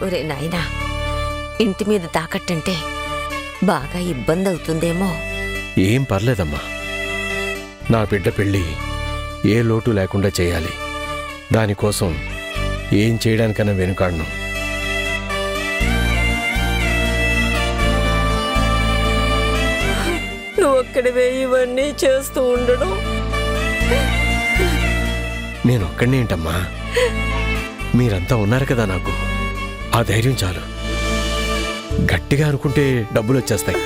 ఒరే నాయనా, ఇంటి మీద తాకట్టంటే బాగా ఇబ్బంది అవుతుందేమో. ఏం పర్లేదమ్మా, నా బిడ్డ పెళ్ళి ఏ లోటు లేకుండా చేయాలి. దానికోసం ఏం చేయడానికన్నా వెనుకాడను. నువ్వు ఒక్కడివే ఇవన్నీ చేస్తూ ఉండడం. నేనొక్కడినేంటమ్మా, మీరంతా ఉన్నారు కదా నాకు. ఆ ధైర్యం చాలు. గట్టిగా అనుకుంటే డబ్బులు వచ్చేస్తాయి.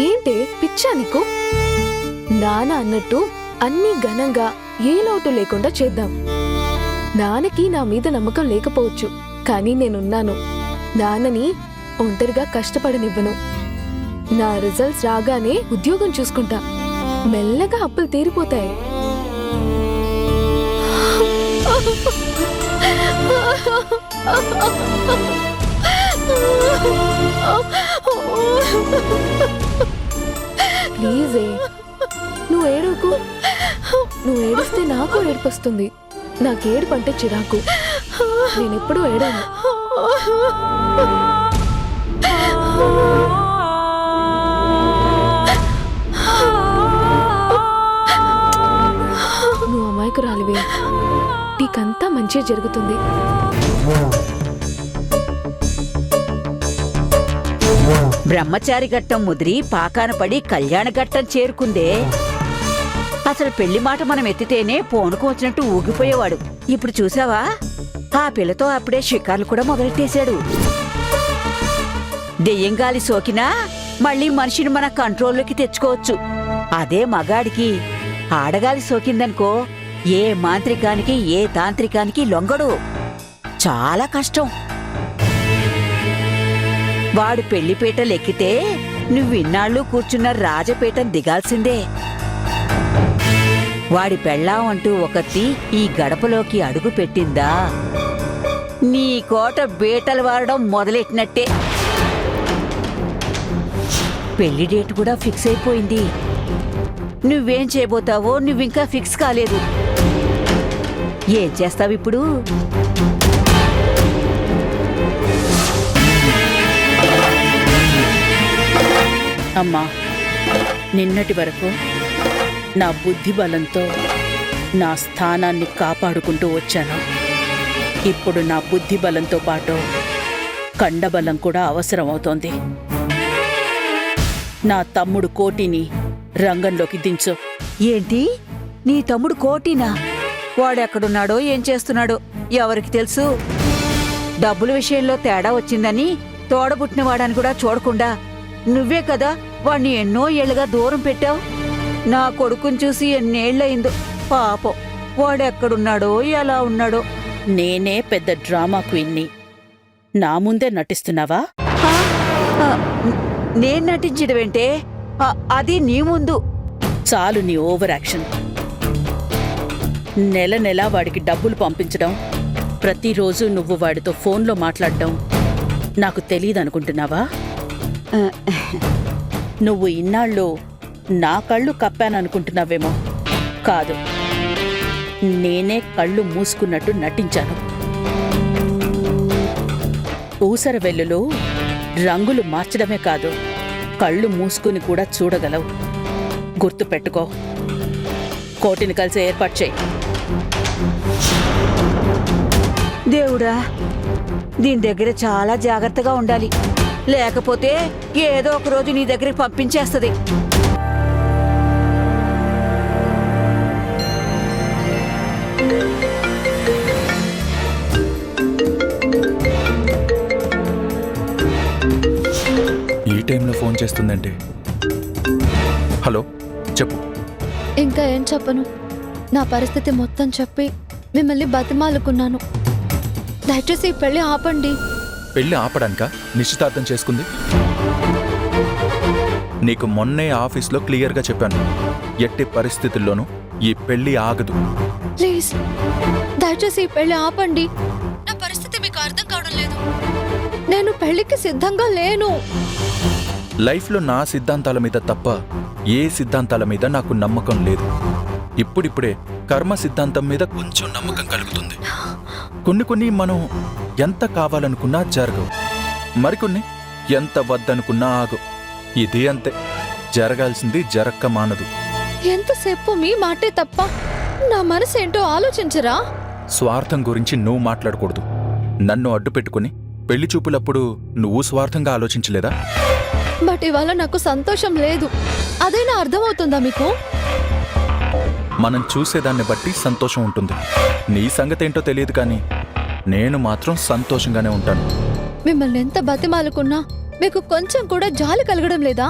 ఏంటే పిచ్చా నీకు? నాన్న అన్నట్టు అన్నీ ఘనంగా ఏ లోటు లేకుండా చేద్దాం. నాన్నకి నా మీద నమ్మకం లేకపోవచ్చు, కానీ నేనున్నాను. నాన్నని ఒంటరిగా కష్టపడనివ్వను. నా రిజల్ట్స్ రాగానే ఉద్యోగం చూసుకుంటా. మెల్లగా అప్పులు తీరిపోతాయి. ప్లీజే, నువ్వు ఏడుకు. నువ్వు ఏడిస్తే నాకు ఏడుపొస్తుంది. నాకేడుపు అంటే చిరాకు. నేనెప్పుడూ ఏడాను. నువ్వు అమాయకురాలివే. నీకంతా మంచి జరుగుతుంది. బ్రహ్మచారి ఘట్టం ముదిరి పాకాన పడి కళ్యాణ ఘట్టం చేరుకుందే. అసలు పెళ్లి మాట మనం ఎత్తితేనే పోనుకు వచ్చినట్టు ఊగిపోయేవాడు. ఇప్పుడు చూసావా, ఆ పిల్లతో అప్పుడే షికార్లు కూడా మొదలెట్టేశాడు. దెయ్యంగాలి సోకినా మళ్ళీ మనిషిని మన కంట్రోల్లోకి తెచ్చుకోవచ్చు. అదే మగాడికి ఆడగాలి సోకిందనుకో, ఏ మాంత్రికానికి ఏ తాంత్రికానికి లొంగడు. చాలా కష్టం. వాడు పెళ్లిపీటలు ఎక్కితే నువ్విన్నాళ్ళు కూర్చున్న రాజపీఠం దిగాల్సిందే. వాడి పెళ్ళాం అంటూ ఒకటి ఈ గడపలోకి అడుగు పెట్టిందా, నీ కోట బీటలు వారడం మొదలెట్టినట్టే. పెళ్లి డేట్ కూడా ఫిక్స్ అయిపోయింది. నువ్వేం చేయబోతావో నువ్వింకా ఫిక్స్ కాలేదు. ఏం చేస్తావిప్పుడు? అమ్మా, నిన్నటి వరకు నా బుద్ధి బలంతో నా స్థానాన్ని కాపాడుకుంటూ వచ్చాను. ఇప్పుడు నా బుద్ధి బలంతో పాటు కండబలం కూడా అవసరమవుతోంది. నా తమ్ముడు కోటిని రంగంలోకి దించు. ఏంటి, నీ తమ్ముడు కోటినా? వాడెక్కడున్నాడో ఏం చేస్తున్నాడో ఎవరికి తెలుసు? డబ్బుల విషయంలో తేడా వచ్చిందని తోడబుట్టినవాడని కూడా చూడకుండా నువ్వే కదా వాణ్ణి ఎన్నో ఏళ్లుగా దూరం పెట్టావు. నా కొడుకుని చూసి ఎన్నేళ్లయిందో. పాపం, వాడెక్కడున్నాడో ఎలా ఉన్నాడో. నేనే పెద్ద డ్రామా క్వీన్ని. నా ముందే నటిస్తున్నావా? నేను నటించడమేంటే? అది నీ ముందు. చాలు నీ ఓవర్ యాక్షన్. నెల నెలా వాడికి డబ్బులు పంపించడం, ప్రతిరోజు నువ్వు వాడితో ఫోన్లో మాట్లాడడం నాకు తెలియదనుకుంటున్నావా? నువ్వు ఇన్నాళ్ళు నా కళ్ళు కప్పాననుకుంటున్నావేమో. కాదు, నేనే కళ్ళు మూసుకున్నట్టు నటించాను. ఊసర వెల్లులో రంగులు మార్చడమే కాదు, కళ్ళు మూసుకుని కూడా చూడగలవు. గుర్తుపెట్టుకో. కోటిని కలిసి ఏర్పాటు చేయి. దేవుడా, దీని దగ్గర చాలా జాగ్రత్తగా ఉండాలి. లేకపోతే ఏదో ఒక రోజు నీ దగ్గరికి పంపించేస్తుంది. ఈ టైంలో ఫోన్ చేస్తుందంటే? హలో, చెప్పు. ఇంకా ఏం చెప్పను. నా పరిస్థితి మొత్తం చెప్పి మిమ్మల్ని బతిమాలుకున్నాను. దయచేసి ఈ పెళ్లి ఆపండి. పెళ్లి ఆపడానికా నిశ్చితార్థం చేసుకుంది? నీకు మొన్నే ఆఫీస్లో క్లియర్గా చెప్పాను, ఎట్టి పరిస్థితుల్లోనూ ఈ పెళ్లి ఆగదు. ప్లీజ్, దయచేసి ఈ పెళ్లి ఆపండి. నా పరిస్థితి మీకు అర్థం కావడం లేదు. నేను పెళ్లికి సిద్ధంగా లేను. లైఫ్లో నా సిద్ధాంతాల మీద తప్ప ఏ సిద్ధాంతాల మీద నాకు నమ్మకం లేదు. ఇప్పుడిప్పుడే కర్మ సిద్ధాంతం మీద కొంచెం నమ్మకం కలుగుతుంది. కొన్ని మనం ఎంత కావాలనుకున్నా జరగవు, మరికొన్ని ఎంత వద్దనుకున్నా ఆగు. ఇది అంతే, జరగాల్సింది జరక్క మానదు. ఎంతసేపు మీ మాటే తప్ప నా మనసు ఏంటో ఆలోచించరా? స్వార్థం గురించి నువ్వు మాట్లాడకూడదు. నన్ను అడ్డు పెట్టుకుని పెళ్లి చూపులప్పుడు నువ్వు స్వార్థంగా ఆలోచించలేదా? బట్ ఇవాళ నాకు సంతోషం లేదు. అదేనా అర్థమవుతుందా మీకు? మనం చూసేదాన్ని బట్టి సంతోషం ఉంటుంది. నీ సంగతేంటో తెలియదు, కానీ నేను మాత్రం సంతోషంగానే ఉంటాను. మిమ్మల్ని ఎంత బతిమాలుకున్నా మీకు కొంచెం కూడా జాలి కలగడం లేదా?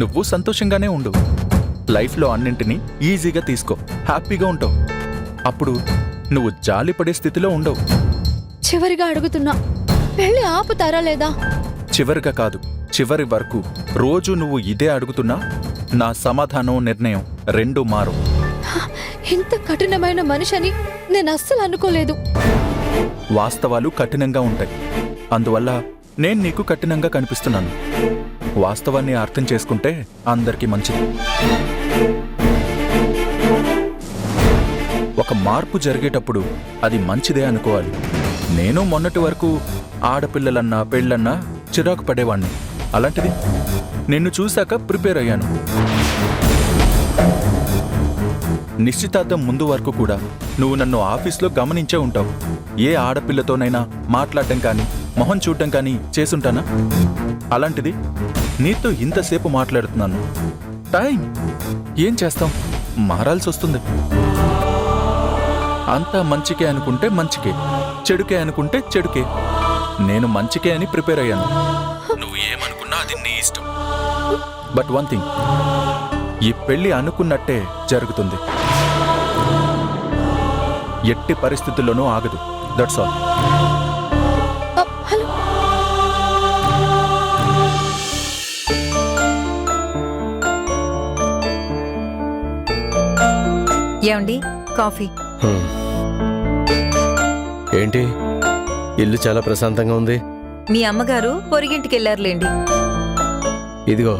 నువ్వు సంతోషంగానే ఉండు. లైఫ్లో అన్నింటినీ ఈజీగా తీసుకో, హ్యాపీగా ఉంటావు. అప్పుడు నువ్వు జాలిపడే స్థితిలో ఉండవు. చివరిగా అడుగుతున్నా, పెళ్లి ఆపుతారా లేదా? చివరిగా కాదు, చివరి వరకు రోజు నువ్వు ఇదే అడుగుతున్నా నా సమాధానం, నిర్ణయం రెండూ మారు. ఇంత కఠినమైన మనిషిని నేను అస్సలు అనుకోలేదు. వాస్తవాలు కఠినంగా ఉంటాయి, అందువల్ల నేను నీకు కఠినంగా కనిపిస్తున్నాను. వాస్తవాన్ని అర్థం చేసుకుంటే అందరికీ మంచిది. ఒక మార్పు జరిగేటప్పుడు అది మంచిదే అనుకోవాలి. నేను మొన్నటి వరకు ఆడపిల్లలన్నా పెళ్ళన్నా చిరాకు పడేవాణ్ణి. అలాంటిది నిన్ను చూశాక ప్రిపేర్ అయ్యాను. నిశ్చితార్థం ముందు వరకు కూడా నువ్వు నన్ను ఆఫీస్లో గమనించే ఉంటావు. ఏ ఆడపిల్లతోనైనా మాట్లాడటం కానీ మొహం చూడటం కానీ చేసుంటానా? అలాంటిది నీతో ఇంతసేపు మాట్లాడుతున్నాను. టైం ఏం చేస్తాం, మారాల్సి వస్తుంది. అంతా మంచికే అనుకుంటే మంచికే, చెడుకే అనుకుంటే చెడుకే. నేను మంచికే అని ప్రిపేర్ అయ్యాను. నువ్వు ఏమనుకున్నా అది నీ ఇష్టం. బట్ వన్ థింగ్, ఈ పెళ్లి అనుకున్నట్టే జరుగుతుంది. ఎట్టి పరిస్థితుల్లోనూ ఆగదు. That's all. హలో, ఏమండి, కాఫీ? హ్మ్. ఏంటి, ఇల్లు చాలా ప్రశాంతంగా ఉంది. మీ అమ్మగారు పొరిగింటికెళ్లారులేండి. ఇదిగో,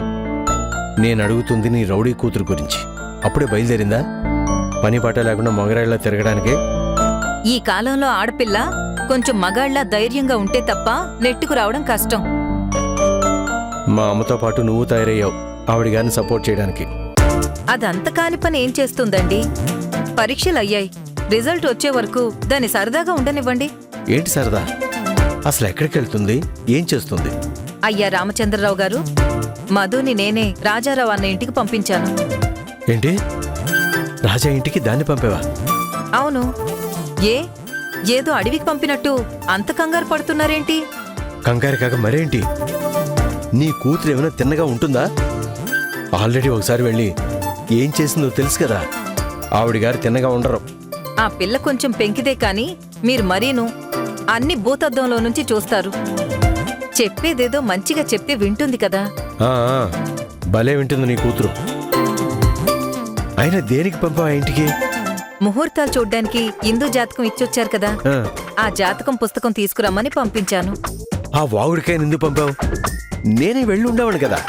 నేను అడుగుతుంది నీ రౌడీ కూతురు గురించి. అప్పుడే బయలుదేరిందా? పని పాట లేకుండా మొగరాయిలా తిరగడానికి? ఈ కాలంలో ఆడపిల్ల కొంచెం మగాళ్ళ ధైర్యంగా ఉంటే తప్ప నెట్టుకు రావడం కష్టం. మా అమ్మతో పాటు నువ్వు తయారయ్యావు ఆవిడ గారిని సపోర్ట్ చేయడానికి. అదంత కాని పని ఏం చేస్తుందండి? పరీక్షలు అయ్యాయి, రిజల్ట్ వచ్చే వరకు దాన్ని సరదాగా ఉండనివ్వండి. ఏంటి సరదా? అసలు ఎక్కడికి వెళ్తుంది, ఏం చేస్తుంది? అయ్యా రామచంద్రరావు గారు, మధుని నేనే రాజారావు అన్న ఇంటికి పంపించాను. ఏంటి, రాజా ఇంటికి దాన్ని పంపేవా? అవును. ఏదో అడవికి పంపినట్టు అంత కంగారు పడుతున్నారేంటి? కంగారు కాక మరేంటి, నీ కూతురు ఏమైనా తిన్నగా ఉంటుందా? ఆల్రెడీ ఒకసారి వెళ్ళి ఏం చేసిందో తెలుసు కదా. ఆవిడ గారు తిన్నగా ఉండరు. ఆ పిల్ల కొంచెం పెంకిదే కాని మీరు మరీను అన్ని భూతద్దంలో నుంచి చూస్తారు. చెప్పేదేదో మంచిగా చెప్తే వింటుంది కదా. ఆ, భలే వింటుంది నీ కూతురు. అయినా దేనికి పంపావా ఇంటికి? ముహూర్తాలు చూడ్డానికి హిందూ జాతకం ఇచ్చొచ్చారు కదా, ఆ, ఆ జాతకం పుస్తకం తీసుకురమ్మని పంపించాను. ఆ వాగుడికాయ ఎందుకు పంపావు? నేనే వెళ్ళి ఉండేవాడు కదా.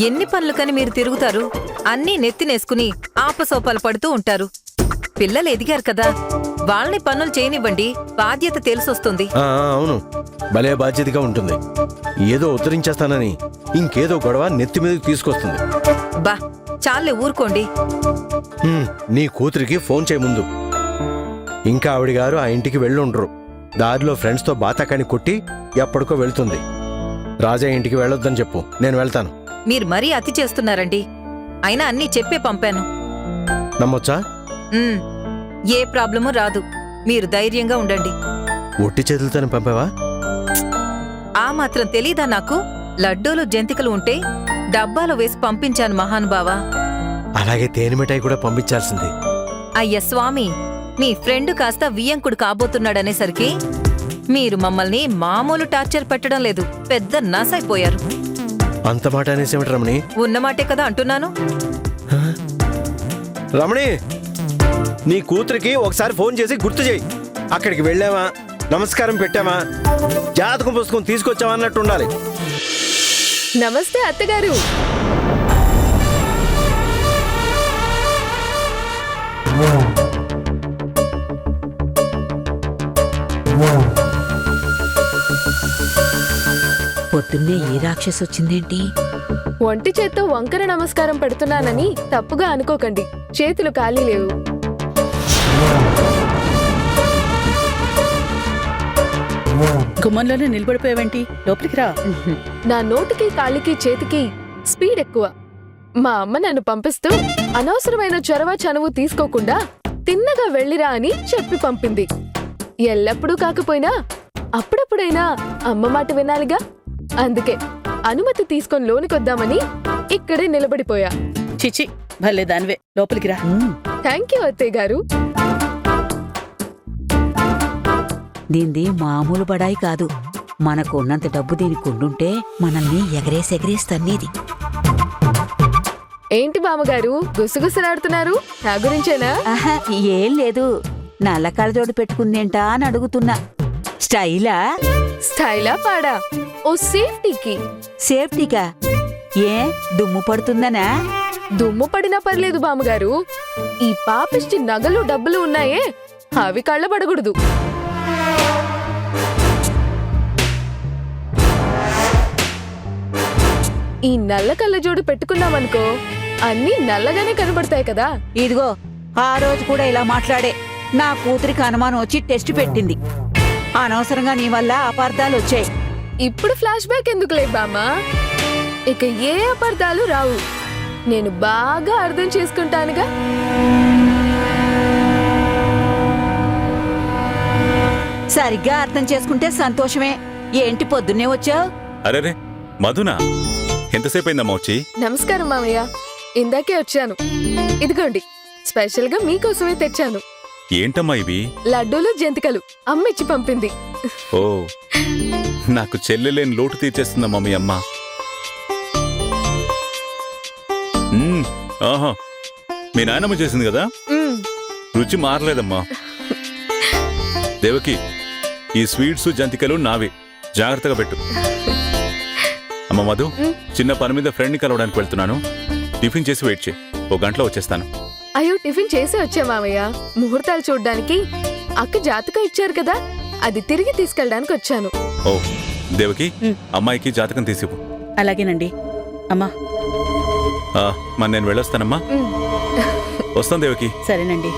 ఎన్ని పనులు కని మీరు తిరుగుతారు? అన్నీ నెత్తినేసుకుని ఆపసోపాలు పడుతూ ఉంటారు. పిల్లలు ఎదిగారు కదా, వాళ్ళని పనులు చేయనివ్వండి, బాధ్యత తెలిసొస్తుంది. ఆ, అవును, భలే బాధ్యతగా ఉంటుంది. ఏదో ఉత్తరించేస్తానని ఇంకేదో గొడవ నెత్తి మీదకి తీసుకొస్తుంది. బా చాలే ఊరుకోండి. నీ కూతురికి ఫోన్ చేయ ముందు. ఇంకా ఆవిడ గారు ఆ ఇంటికి వెళ్ళుండ్రు. దారిలో ఫ్రెండ్స్తో బాతాకాని కొట్టి ఎప్పటికో వెళ్తుంది. రాజా ఇంటికి వెళ్ళొద్దని చెప్పు, నేను వెళ్తాను. మీరు మరీ అతి చేస్తున్నారండి. అయినా అన్నీ చెప్పే పంపాను. నమ్మొచ్చా? ఉమ్, ఏ ప్రాబ్లము రాదు. మీరు ధైర్యంగా ఉండండి. ఒట్టి చేతులతోనే పంపావా? ఆ మాత్రం తెలీదా నాకు? లడ్డూలు జంతికలు ఉంటే డబ్బాలో వేసి పంపించాను మహానుభావా. అలాగే తేనె మిఠాయి కూడా పంపించాల్సింది. అయ్య స్వామి, మీ ఫ్రెండ్ కాస్త వియ్యంకుడు కాబోతున్నాడనేసరికి మీరు మమ్మల్ని మామూలు టార్చర్ పెట్టడం లేదు, పెద్ద నాసైపోయారు. అంత మాట అనేసేమిటి రమణి? ఉన్నమాటే కదా అంటున్నాను. రమణి, నీ కూతురికి ఒకసారి ఫోన్ చేసి గుర్తు చేయి. అక్కడికి వెళ్ళావా, నమస్కారం పెట్టామా, జాతకం పుస్తకం తీసుకొచ్చామా అన్నట్టు ఉండాలి. నమస్తే అత్తగారు. పొద్దున్నే ఏ రాక్షసి వచ్చిందేంటి? ఒంటి చేత్తో వంకర నమస్కారం పెడుతున్నానని తప్పుగా అనుకోకండి, చేతులు ఖాళీ లేవు. గుమ్మంలోనే నిలబడిపోయావేంటి? లోపలికి రా. నా నోటికి కాళ్ళకి చేతికి స్పీడ్ ఎక్కువ. మా అమ్మ నన్ను పంపిస్తూ అనవసరమైన చొరవ చనువు తీసుకోకుండా తిన్నగా వెళ్ళిరా అని చెప్పి పంపింది. ఎల్లప్పుడూ కాకపోయినా అప్పుడప్పుడైనా అమ్మ మాట వినాలిగా. అందుకే అనుమతి తీసుకొని లోనికొద్దామని ఇక్కడే నిలబడిపోయా. చిచి, భలే దానివే. లోపలికి రా. థ్యాంక్ యూ అత్తయ్య గారు. దీంది మామూలు బడాయి కాదు. మనకు ఉన్నంత డబ్బు దీనికి ఉండుంటే మనల్ని ఎగరేసి ఏంటి బామ్మగారు గుసగుసలాడుతున్నారు? నా గురించేనా? ఆహా, ఏం లేదు. నల్ల కళ్ళజోడు పెట్టుకుందేంటా అని అడుగుతున్నా. స్టైలా? స్టైలా పాడా? ఓ సేఫ్టీకి. సేఫ్టీకా? ఏ దుమ్ము పడుతుందనా? దుమ్ము పడినా పర్లేదు బామ్మగారు, ఈ పాపిష్టి నగలు డబ్బులు ఉన్నాయే అవి కళ్ళ పడకూడదు. ఈ నల్ల కళ్ళజోడు పెట్టుకున్నామనుకో అన్నీ నల్లగానే కనబడతాయి కదా. ఇదిగో, ఆ రోజు కూడా ఇలా మాట్లాడే నా కూతురికి అనుమానం వచ్చి టెస్ట్ పెట్టింది. అనవసరంగా నీ వల్ల అపార్థాలు వచ్చాయి. ఇప్పుడు ఫ్లాష్ బ్యాక్ ఎందుకులే బామ్మా, ఇక ఏ అపార్థాలు రావు. నేను బాగా అర్థం చేసుకుంటానుగా. సరిగ్గా అర్థం చేసుకుంటే సంతోషమే. ఏంటి పొద్దున్నే వచ్చావు? అరేరే మధునా, ఎంతసేపు అయిందమ్మా వచ్చి? నమస్కారం మామయ్య, ఇందాకే వచ్చాను. ఇదిగోండి, స్పెషల్ గా మీకోసమే తెచ్చాను. ఏంటమ్మా ఇవి? లడ్డూలు జంతికలు అమ్మిచ్చి పంపింది. ఓ, నాకు చెల్లెలేని లోటు తీర్చేస్తుందమ్మా మీ అమ్మ. ఆహా, మీ నాయనమ్మ చేసింది కదా, మ్మ్. రుచి మారలేదమ్మా. దేవకి, ఈ స్వీట్స్ జంతికలు నావి, జాగ్రత్తగా పెట్టు. అమ్మ మధు, చిన్న పని మీద ఫ్రెండ్ని కలవడానికి వెళ్తున్నాను. టిఫిన్ చేసి వెయిట్ చేయి, 1 గంటలో వచ్చేస్తాను. అయ్యో, టిఫిన్ చేసే వచ్చా మామయ్య. ముహూర్తాలు చూడ్డానికి అక్క జాతకం ఇచ్చారు కదా, అది తిరిగి తీసుకెళ్ళడానికి వచ్చాను. ఓ దేవకి, అమ్మాయికి జాతకం తీసివ్వు. అలాగేనండి. అమ్మా. మరి నేను వెళ్ళొస్తానమ్మా. వస్తాను దేవకి. సరేనండి.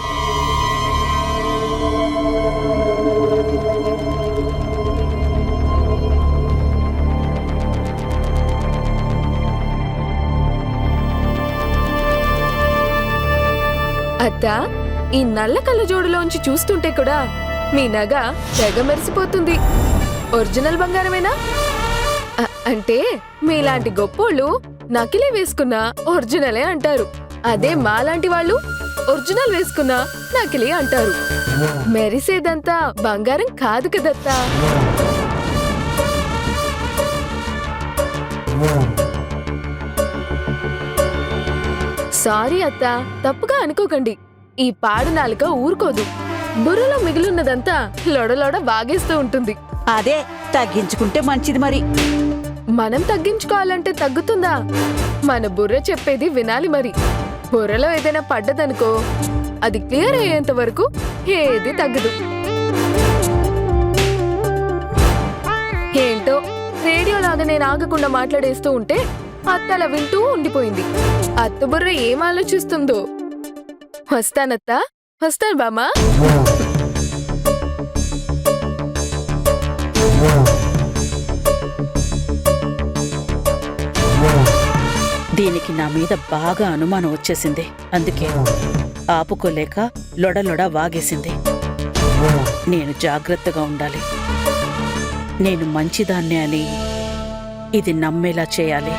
అత్త, ఈ నల్ల కళ్ళజోడులోంచి చూస్తుంటే కూడా మీ నగ తెగ మెరిసిపోతుంది. ఒరిజినల్ బంగారమేనా? అంటే మీలాంటి గొప్పోళ్ళు నకిలీ వేసుకున్నా ఒరిజినలే అంటారు. అదే మాలాంటి వాళ్ళు ఒరిజినల్ వేసుకున్నా నకిలీ అంటారు. మెరిసేదంతా బంగారం కాదు కదత్తా. సారీ అత్త, తప్పుగా అనుకోకండి. ఈ పాడు నాలుక ఊరుకోదు. బుర్రలో మిగిలిన్నదంతా లొడలొడ బాగేస్తూ ఉంటుంది. అదే తగ్గించుకుంటే మంచిది. మరి మనం తగ్గించుకోవాలంటే తగ్గుతుందా? మన బుర్ర చెప్పేది వినాలి. మరి బుర్రలో ఏదైనా పడ్డదనుకో, అది క్లియర్ అయ్యేంత వరకు ఏది తగ్గదు. ఏంటో రేడియోలాగా నేను ఆగకుండా మాట్లాడేస్తూ ఉంటే అత్త అలా వింటూ ఉండిపోయింది. అత్త బుర్ర ఏం ఆలోచిస్తుందో. వస్తానత్తా, వస్తాను బామ్మా. దీనికి నా మీద బాగా అనుమానం వచ్చేసింది. అందుకే ఆపుకోలేక లొడలొడ వాగేసింది. నేను జాగ్రత్తగా ఉండాలి. నేను మంచిదాన్నే అని ఇది నమ్మేలా చేయాలి.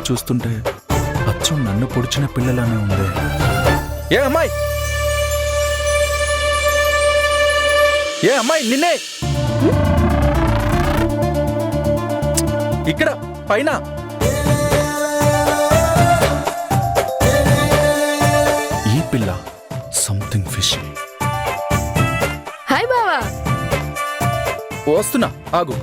చూస్తుంటే అచ్చం నన్ను పొడిచిన పిల్లలానే ఉంది. ఏ అమ్మాయి, ఏ అమ్మాయి, నిన్నే ఇక్కడ పైన. ఈ పిల్ల సంథింగ్ ఫిష్. హాయ్ బావా. వస్తున్నా, ఆగు.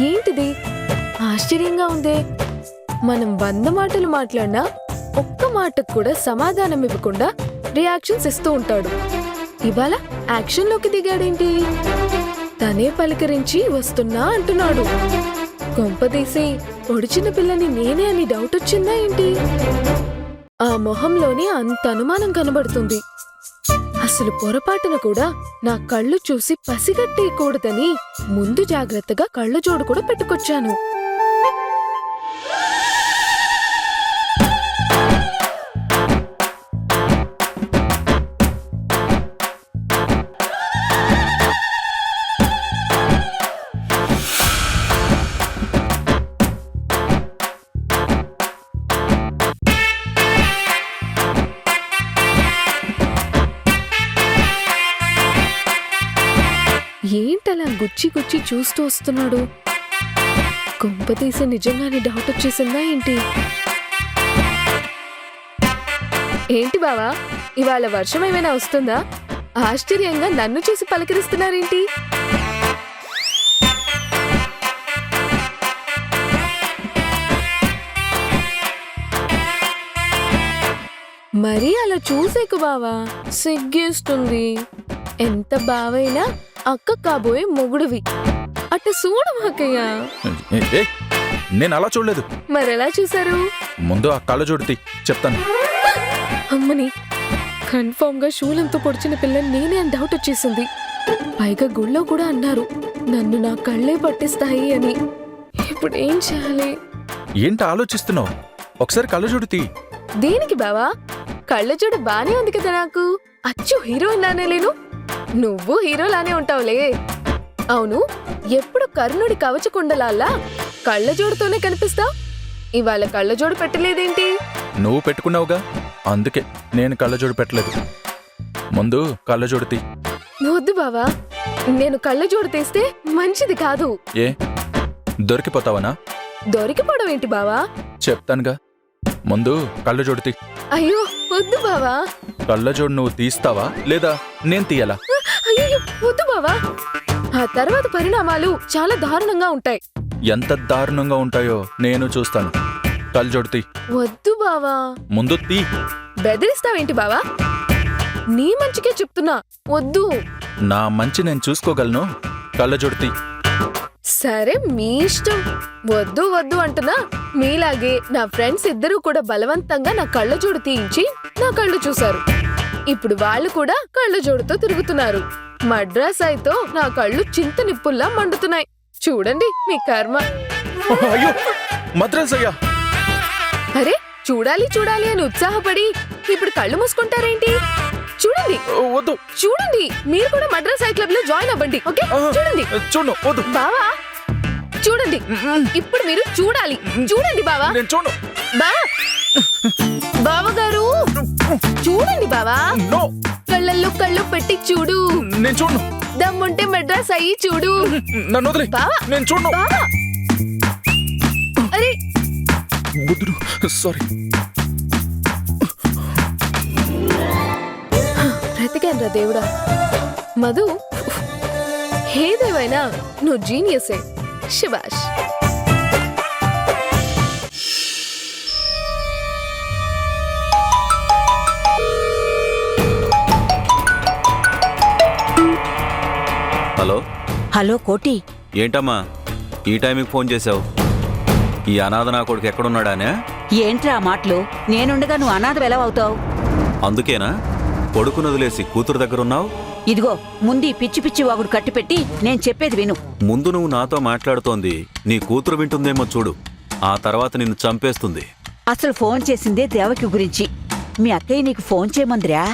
ఏంటిది ఆశ్చర్యంగా ఉందే. మనం 100 మాటలు మాట్లాడినా ఒక్క మాటకు కూడా సమాధానం ఇవ్వకుండా రియాక్షన్స్ ఇస్తూ ఉంటాడు. ఇవాళ యాక్షన్లోకి దిగాడేంటి? తనే పలకరించి వస్తున్నా అంటున్నాడు. కొంపదీసి పొడిచిన పిల్లని నేనే అని డౌట్ వచ్చిందా ఏంటి? ఆ మొహంలోనే అంత అనుమానం కనబడుతుంది. అసలు పొరపాటున కూడా నా కళ్ళు చూసి పసిగట్టేయకూడదని ముందు జాగ్రత్తగా కళ్ళజోడు కూడా పెట్టుకొచ్చాను. ఏంటలా గుచ్చి గుచ్చి చూస్తూ వస్తున్నాడు? కొంపతీసి నిజంగానే డౌట్ వచ్చేసిందా ఏంటి? ఏంటి బావా, ఇవాళ వర్షం ఏమైనా వస్తుందా? ఆశ్చర్యంగా నన్ను చూసి పలకరిస్తున్నారేంటి? మరీ అలా చూసేకు బావా, సిగ్గేస్తుంది. ఎంత బావైనా అక్క కాబోయే మొగుడువి, అట్ట చూడు మాకయ్యా. నేను అలా చూడలేదు. మరెలా చూసారు? ముందు ఆ కళ్ళజోడు తీ, చెప్తాను. అమ్మని, కన్ఫర్మ్ గా షూలంతో పొడిచిన పిల్లని నేనే అని డౌట్ వచ్చేసింది. పైగా గుళ్ళో కూడా అన్నారు నన్ను నా కళ్ళే పట్టిస్తాయి అని. ఇప్పుడు ఏం చేయాలి? ఏంటి ఆలోచిస్తున్నావు? ఒకసారి కళ్ళజోడు తీ. దేనికి బావా? కళ్ళజోడు బానే ఉంది కదా నాకు. అచ్చు హీరోయిన్ లానే లేను? నువ్వు హీరోలానే ఉంటావులే. అవును, ఎప్పుడు కర్ణుడి కవచకుండలాల్లా కళ్ళజోడుతోనే కనిపిస్తావు. ఇవాళ కళ్ళజోడు పెట్టలేదేంటి? నువ్వు పెట్టుకున్నావుగా, అందుకే నేను కళ్ళజోడు పెట్టలేదు. ముందు కళ్ళజోడు తీ. వద్దు బావా, నేను కళ్ళజోడు తీస్తే మంచిది కాదు. ఏ దొరికిపోతావనా? దొరికిపోవడం ఏంటి బావా? చెప్తానుగా, ముందు కళ్ళజోడు తీ. అయ్యో వద్దు బావా. కళ్ళజోడు నువ్వు తీస్తావా లేదా నేను తీయాలా? అయ్యో వద్దు బావా, ఆ తర్వాత పరిణామాలు చాలా దారుణంగా ఉంటాయి. ఎంత దారుణంగా ఉంటాయో నేను చూస్తాను. కళ్ళజోడు తీ. వద్దు బావా. ముందు తీ. బెదిరిస్తావేంటి బావా? నీ మంచికే చెప్తున్నా, వద్దు. నా మంచి నేను చూసుకోగలను. కళ్ళజోడు తీ. సరే మీ ఇష్టం. వద్దు వద్దు అంటున్నా. మీలాగే నా ఫ్రెండ్స్ ఇద్దరూ కూడా బలవంతంగా నా కళ్ళజోడు తీయించి నా కళ్ళు చూశారు. ఇప్పుడు వాళ్ళు కూడా కళ్ళజోడుతో తిరుగుతున్నారు. మడ్రాస్ అయితో నా కళ్ళు చింత నిప్పుల్లా మండుతున్నాయి. చూడండి మీ కర్మ. అయ్యో మద్రాస్ అయ్యా. అరే చూడాలి చూడాలి అని ఉత్సాహపడి ఇప్పుడు కళ్ళు మూసుకుంటారేంటి? చూడండి వద్దు. చూడండి, మీరు కూడా మద్రాస్ ఐ క్లబ్ లో జాయిన్ అవ్వండి. ఓకే చూడండి. చూడు వద్దు. బావా చూడండి, ఇప్పుడు మీరు చూడాలి. చూడండి బావా. నేను చూడు. బావా, బావగారు చూడండి బావా. నో. కళ్ళల్లో కళ్ళు పెట్టి చూడు. నేను చూడు. దమ్ముంటే మెడ్రాస్ అయ్యి చూడు. నన్ను వదిలే. బావా నేను చూడు. బావా. అరే బుద్ధుడు, సారీ. బ్రతికాన్రా దేవుడా. మధు, ఏదేమైనా నువ్వు జీనియసే. శబాష్. హలో. హలో కోటి. ఏంటమ్మా ఈ టైంకి ఫోన్ చేశావు? ఈ అనాథ నా కొడుకు ఎక్కడున్నాడానే? ఏంట్రా ఆ మాటలు? నేనుండగా నువ్వు అనాథం ఎలా అవుతావు? అందుకేనా కొడుకును వదిలేసి కూతురు దగ్గర ఉన్నావు? ఇదిగో ముందు ఈ పిచ్చి పిచ్చి వాగుడు కట్టిపెట్టి నేను చెప్పేది విను. ముందు నువ్వు నాతో మాట్లాడుతోంది నీ కూతురు వింటుందేమో చూడు. ఆ తర్వాత నిన్ను చంపేస్తుంది. అసలు ఫోన్ చేసిందే దేవకి గురించి. మీ అత్తయ్య నీకు ఫోన్ చేయమందిరా?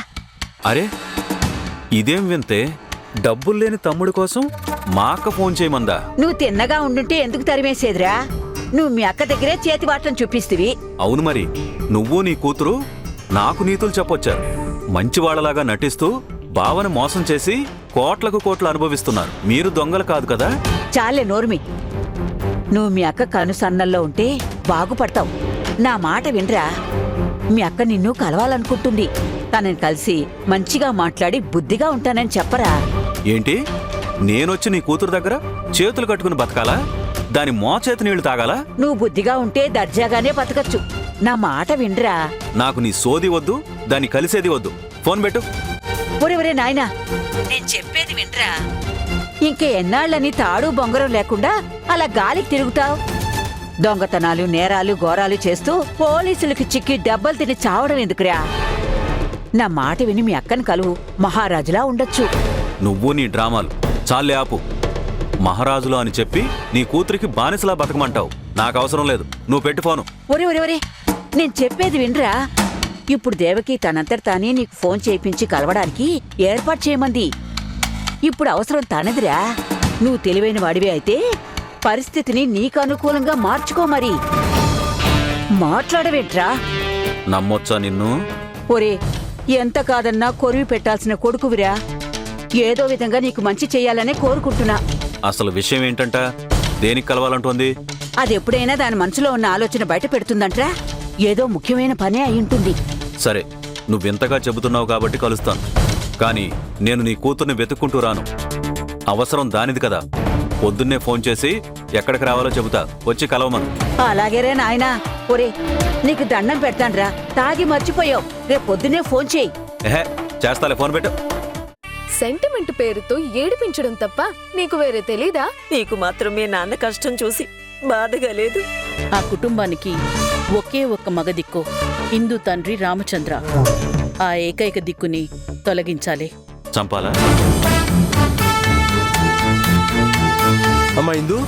అరే ఇదేం వింతే? డబ్బులు లేని తమ్ముడి కోసం మా అక్క ఫోన్ చేయమందా? నువ్వు తిన్నగా ఉండుంటే ఎందుకు తరిమేసేదిరా? నువ్వు మీ అక్క దగ్గరే చేతి వాటం చూపిస్తువి. అవును మరి, నువ్వు నీ కూతురు నాకు నీతులు చెప్పొచ్చారు. మంచివాళ్లలాగా నటిస్తూ బావను మోసం చేసి కోట్లకు కోట్లు అనుభవిస్తున్నారు. మీరు దొంగలు కాదు కదా? చాలే నోర్మి. నువ్వు మీ అక్క కనుసన్నల్లో ఉంటే బాగుపడతావు. నా మాట వినరా. మీ అక్క నిన్ను కలవాలనుకుంటుంది. తనని కలిసి మంచిగా మాట్లాడి బుద్ధిగా ఉంటానని చెప్పరా. ఏంటి, నేనొచ్చి నీ కూతురు దగ్గర చేతులు కట్టుకుని బతకాలా? దాని మోచేతి నీళ్లు తాగాలా? నువ్వు బుద్ధిగా ఉంటే దర్జాగానే బతకచ్చు. నా మాట వినరా. నాకు నీ సోది వద్దు, దాన్ని కలిసేది వద్దు. ఫోన్ పెట్టు. ఒరే నాయనా, నేను చెప్పేది వినరా. ఇంకే ఎన్నాళ్ళని తాడు బొంగరం లేకుండా అలా గాలికి తిరుగుతావు? దొంగతనాలు, నేరాలు, ఘోరాలు చేస్తూ పోలీసులకి చిక్కి దెబ్బలు తిని చావడం ఎందుకురా? నా మాట విని మీ అక్కని కలువు. మహారాజులా ఉండొచ్చు. నువ్వు నీ డ్రామాలు చాలే ఆపు. మహారాజులు అని చెప్పి నీ కూతురికి బానిసలా బతకమంటావు. నాకు అవసరం లేదు. నువ్వు పెట్టు ఫోను. ఒరే నేను చెప్పేది వినరా. ఇప్పుడు దేవకి తనంతట తానే నీకు ఫోన్ చేయించి కలవడానికి ఏర్పాటు చేయమంది. ఇప్పుడు అవసరం తనదిరా. నువ్వు తెలివైన వాడివే అయితే పరిస్థితిని నీకు అనుకూలంగా మార్చుకో. మరి మాట్లాడవేంట్రా? నమ్మొచ్చా నిన్ను? ఒరే, ఎంత కాదన్నా కొరివి పెట్టాల్సిన కొడుకువిరా. ఏదో విధంగా నీకు మంచి చెయ్యాలనే కోరుకుంటున్నా. అసలు విషయం ఏంటంట? దేనికి కలవాలంటోంది? అదెప్పుడైనా దాని మనసులో ఉన్న ఆలోచన బయట పెడుతుందంట్రా. ఏదో ముఖ్యమైన పనే అయ్యుంటుంది. సరే, నువ్వింతగా చెబుతున్నావు కాబట్టి కలుస్తాను. కానీ నేను నీ కూతుర్ని వెతుక్కుంటూ రాను. అవసరం దానిది కదా. పొద్దున్నే ఫోన్ చేసి ఎక్కడికి రావాలో చెబుతా. వచ్చి కలవమను. అలాగేరే నాయనా. ఒరే, నీకు దండం పెడతాన్రా. తాగి మర్చిపోయావు. రేపు పొద్దున్నే ఫోన్ చేయి. ఎహే, చేస్తాలే. ఫోన్ పెట్టు. సెంటిమెంట్ పేరుతో ఏడిపించడం తప్ప నీకు వేరే తెలీదా? నీకు మాత్రం మీ నాన్న కష్టం చూసి బాధగా లేదు? ఆ కుటుంబానికి ఒకే ఒక్క మగ దిక్కు ఇందు తండ్రి రామచంద్ర. ఆ ఏకైక దిక్కుని తొలగించాలి. చంపాలా? అమ్మా ఇందు,